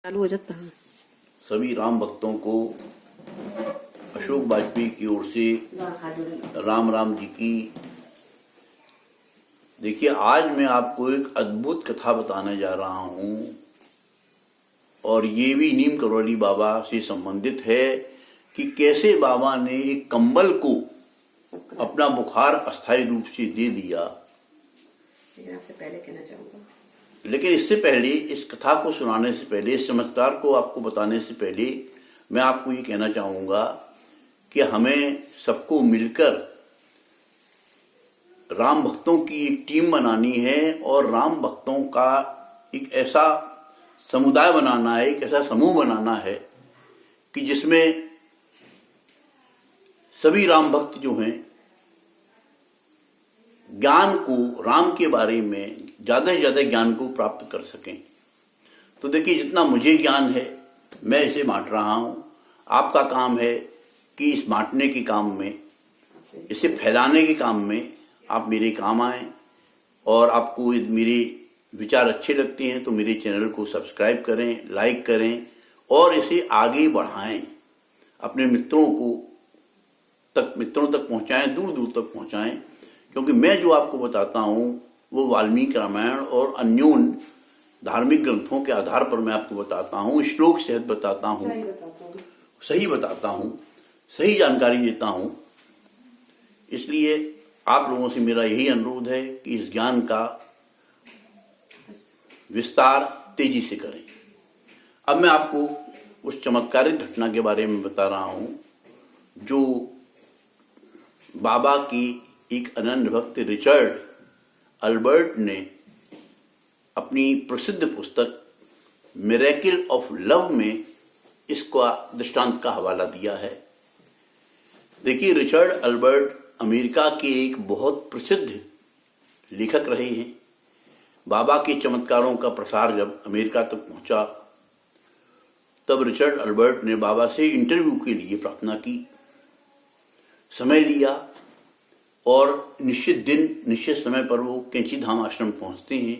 चालू हो जाता है। सभी राम भक्तों को अशोक वाजपेयी की ओर से राम राम जी की। देखिए, आज मैं आपको एक अद्भुत कथा बताने जा रहा हूं और ये भी नीम करौली बाबा से संबंधित है कि कैसे बाबा ने एक कंबल को अपना बुखार अस्थायी रूप से दे दिया। आपसे पहले कहना चाहूंगा, लेकिन इससे पहले, इस कथा को सुनाने से पहले, इस चमत्कार को आपको बताने से पहले मैं आपको ये कहना चाहूंगा कि हमें सबको मिलकर राम भक्तों की एक टीम बनानी है और राम भक्तों का एक ऐसा समुदाय बनाना है, एक ऐसा समूह बनाना है कि जिसमें सभी राम भक्त जो हैं ज्ञान को, राम के बारे में ज्यादा से ज्यादा ज्ञान को प्राप्त कर सकें। तो देखिए, जितना मुझे ज्ञान है मैं इसे बांट रहा हूं। आपका काम है कि इस बांटने के काम में, इसे फैलाने के काम में आप मेरे काम आएं। और आपको मेरे विचार अच्छे लगते हैं तो मेरे चैनल को सब्सक्राइब करें, लाइक करें और इसे आगे बढ़ाएं। अपने मित्रों तक पहुंचाएं, दूर दूर तक पहुंचाएं। क्योंकि मैं जो आपको बताता हूं वो वाल्मीकि रामायण और अन्योन धार्मिक ग्रंथों के आधार पर मैं आपको बताता हूं, श्लोक सहित बताता हूं, सही बताता हूं, सही जानकारी देता हूं। इसलिए आप लोगों से मेरा यही अनुरोध है कि इस ज्ञान का विस्तार तेजी से करें। अब मैं आपको उस चमत्कारिक घटना के बारे में बता रहा हूं जो बाबा की एक अनन्य भक्त रिचर्ड अल्बर्ट ने अपनी प्रसिद्ध पुस्तक मिरेकल ऑफ लव में इसका दृष्टांत का हवाला दिया है। देखिए, रिचर्ड अल्बर्ट अमेरिका के एक बहुत प्रसिद्ध लेखक रहे हैं। बाबा के चमत्कारों का प्रसार जब अमेरिका तक पहुंचा तब रिचर्ड अल्बर्ट ने बाबा से इंटरव्यू के लिए प्रार्थना की, समय लिया और निश्चित दिन निश्चित समय पर वो कैंची धाम आश्रम पहुंचते हैं।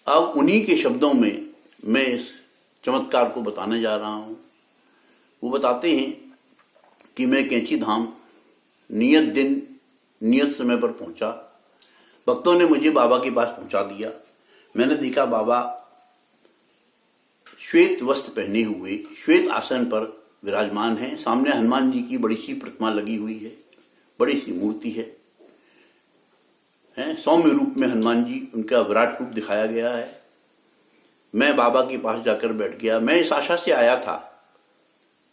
अब उन्हीं के शब्दों में मैं इस चमत्कार को बताने जा रहा हूं। वो बताते हैं कि मैं कैंची धाम नियत दिन नियत समय पर पहुंचा। भक्तों ने मुझे बाबा के पास पहुंचा दिया। मैंने देखा बाबा श्वेत वस्त्र पहने हुए श्वेत आसन पर विराजमान हैं। सामने हनुमान जी की बड़ी सी प्रतिमा लगी हुई है, बड़ी सी मूर्ति है, सौम्य रूप में हनुमान जी, उनका विराट रूप दिखाया गया है। मैं बाबा के पास जाकर बैठ गया। मैं इस आशा से आया था,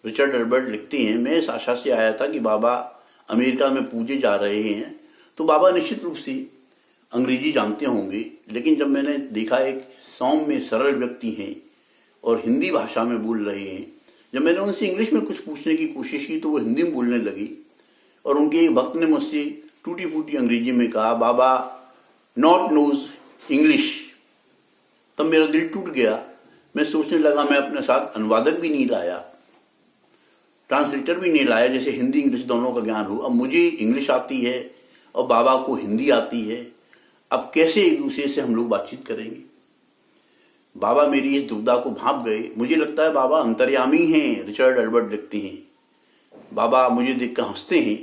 रिचर्ड अल्बर्ट लिखते हैं, मैं इस आशा से आया था कि बाबा अमेरिका में पूजे जा रहे हैं तो बाबा निश्चित रूप से अंग्रेजी जानते होंगे। लेकिन जब मैंने देखा एक सौम्य सरल व्यक्ति हैं और हिंदी भाषा में बोल रहे हैं, जब मैंने उनसे इंग्लिश में कुछ पूछने की कोशिश की तो वो हिंदी में बोलने लगी और उनके एक भक्त ने मुझसे टूटी फूटी अंग्रेजी में कहा, बाबा नॉट नोज इंग्लिश। तब मेरा दिल टूट गया। मैं सोचने लगा मैं अपने साथ अनुवादक भी नहीं लाया, ट्रांसलेटर भी नहीं लाया, जैसे हिंदी इंग्लिश दोनों का ज्ञान हो। अब मुझे इंग्लिश आती है और बाबा को हिंदी आती है, अब कैसे एक दूसरे से हम लोग बातचीत करेंगे। बाबा मेरी इस दुविधा को भांप गए। मुझे लगता है बाबा अंतर्यामी हैं, रिचर्ड अल्बर्ट लिखते हैं। बाबा मुझे देखकर हंसते हैं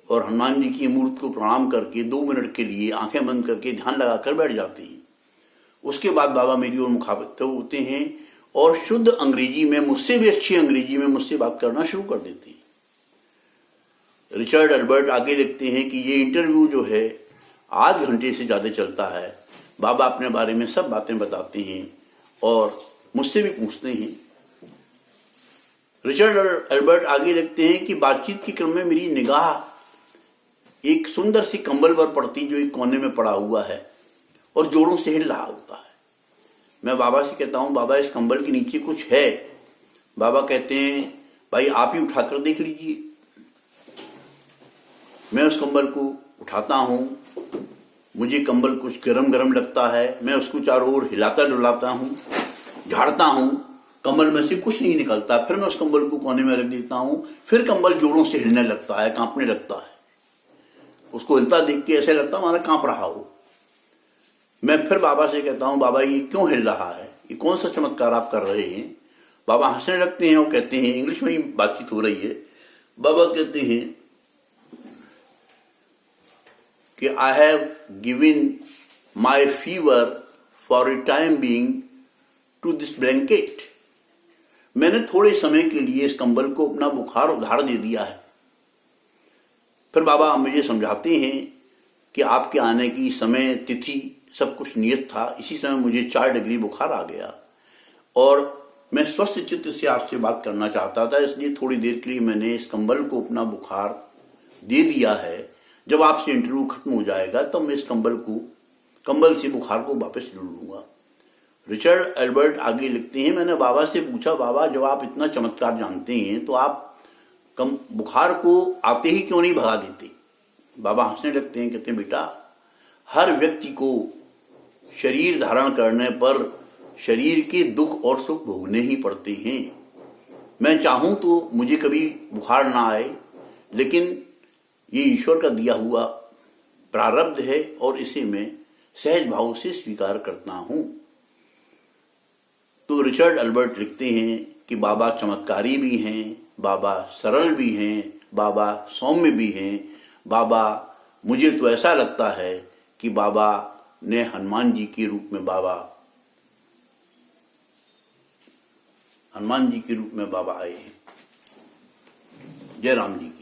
और हनुमान जी की मूर्ति को प्रणाम करके 2 मिनट के लिए आंखें बंद करके ध्यान लगाकर बैठ जाते हैं। उसके बाद बाबा मेरी ओर मुखातिब होते हैं और शुद्ध अंग्रेजी में, मुझसे भी अच्छी अंग्रेजी में मुझसे बात करना शुरू कर देते हैं। रिचर्ड अल्बर्ट आगे लिखते हैं कि ये इंटरव्यू जो है आध घंटे से ज्यादा चलता है। बाबा अपने बारे में सब बातें बताते हैं और मुझसे भी पूछते हैं। रिचर्ड अल्बर्ट आगे लिखते हैं कि बातचीत के क्रम में मेरी निगाह एक सुंदर सी कंबल पर पड़ती जो एक कोने में पड़ा हुआ है और जोड़ों से हिल रहा होता है। मैं बाबा से कहता हूं, बाबा इस कंबल के नीचे कुछ है। बाबा कहते हैं, भाई आप ही उठाकर देख लीजिए। मैं उस कंबल को उठाता हूं, मुझे कंबल कुछ गरम गरम लगता है। मैं उसको चारों ओर हिलाता डुलाता हूं, झाड़ता हूं, कंबल में से कुछ नहीं निकलता। फिर मैं उस कंबल को कोने में रख देता हूं। फिर कंबल जोड़ों से हिलने लगता है, कांपने लगता है। उसको हिलता देख के ऐसे लगता माना कांप रहा हो। मैं फिर बाबा से कहता हूं, बाबा ये क्यों हिल रहा है, ये कौन सा चमत्कार आप कर रहे हैं? बाबा हंसने लगते हैं और कहते हैं, इंग्लिश में ही बातचीत हो रही है। बाबा कहते हैं कि I have given my fever for a time being to this blanket. मैंने थोड़े समय के लिए इस कंबल को अपना बुखार उधार दे दिया है। फिर बाबा मुझे समझाते हैं कि आपके आने की समय तिथि सब कुछ नियत था। इसी समय मुझे 4 डिग्री बुखार आ गया और मैं स्वस्थ चित्त से आपसे बात करना चाहता था, इसलिए थोड़ी देर के लिए मैंने इस कंबल को अपना बुखार दे दिया है। जब आपसे इंटरव्यू खत्म हो जाएगा तब मैं इस कंबल से बुखार को वापस ले लूंगा। रिचर्ड एल्बर्ट आगे लिखते हैं, मैंने बाबा से पूछा, बाबा जब आप इतना चमत्कार जानते हैं तो आप बुखार को आते ही क्यों नहीं भगा देते? बाबा हंसने लगते हैं, कहते हैं, बेटा हर व्यक्ति को शरीर धारण करने पर शरीर के दुख और सुख भोगने ही पड़ते हैं। मैं चाहूं तो मुझे कभी बुखार ना आए, लेकिन ये ईश्वर का दिया हुआ प्रारब्ध है और इसे मैं सहज भाव से स्वीकार करता हूं। तो रिचर्ड एल्बर्ट लिखते हैं कि बाबा चमत्कारी भी हैं, बाबा सरल भी हैं, बाबा सौम्य भी हैं। बाबा, मुझे तो ऐसा लगता है कि बाबा ने हनुमान जी के रूप में बाबा आए हैं। जय राम जी की।